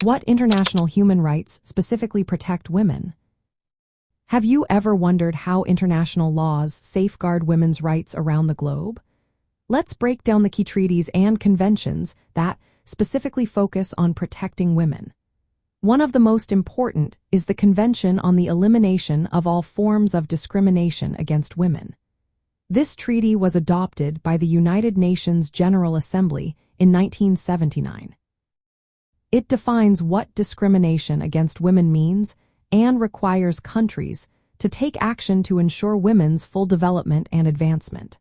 What international human rights specifically protect women? Have you ever wondered how international laws safeguard women's rights around the globe? Let's break down the key treaties and conventions that specifically focus on protecting women. One of the most important is the Convention on the Elimination of All Forms of Discrimination against Women. This treaty was adopted by the United Nations General Assembly in 1979. It defines what discrimination against women means and requires countries to take action to ensure women's full development and advancement.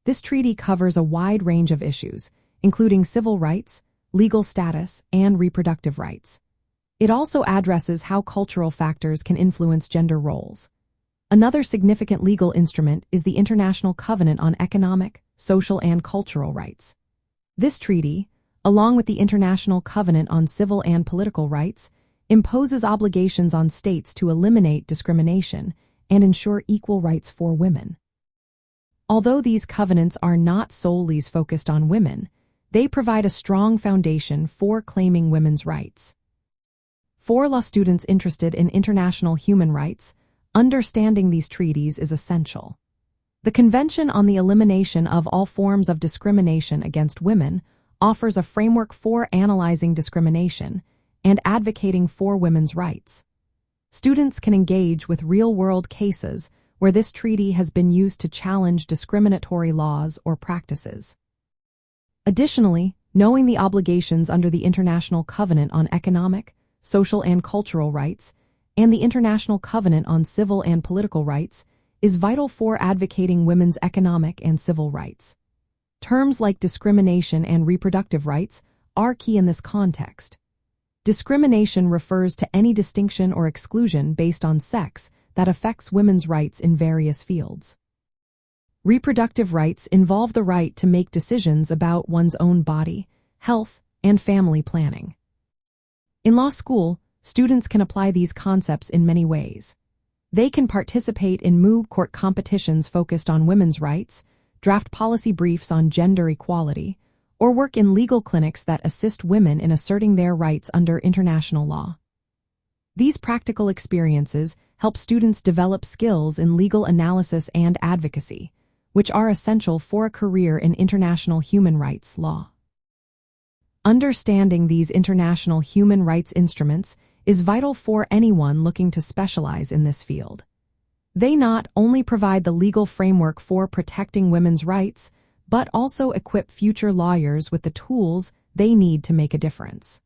This treaty covers a wide range of issues, including civil rights, legal status, and reproductive rights. It also addresses how cultural factors can influence gender roles. Another significant legal instrument is the International Covenant on Economic, Social, and Cultural Rights. This treaty, along with the International Covenant on Civil and Political Rights, imposes obligations on states to eliminate discrimination and ensure equal rights for women. Although these covenants are not solely focused on women, they provide a strong foundation for claiming women's rights. For law students interested in international human rights, understanding these treaties is essential. The Convention on the Elimination of All Forms of Discrimination against Women offers a framework for analyzing discrimination and advocating for women's rights. Students can engage with real-world cases where this treaty has been used to challenge discriminatory laws or practices. Additionally, knowing the obligations under the International Covenant on Economic, Social, and Cultural Rights and the International Covenant on Civil and Political Rights is vital for advocating women's economic and civil rights. Terms like discrimination and reproductive rights are key in this context. Discrimination refers to any distinction or exclusion based on sex that affects women's rights in various fields. Reproductive rights involve the right to make decisions about one's own body, health, and family planning. In law school, students can apply these concepts in many ways. They can participate in Moot court competitions focused on women's rights, draft policy briefs on gender equality, or work in legal clinics that assist women in asserting their rights under international law. These practical experiences help students develop skills in legal analysis and advocacy, which are essential for a career in international human rights law. Understanding these international human rights instruments is vital for anyone looking to specialize in this field. They not only provide the legal framework for protecting women's rights, but also equip future lawyers with the tools they need to make a difference.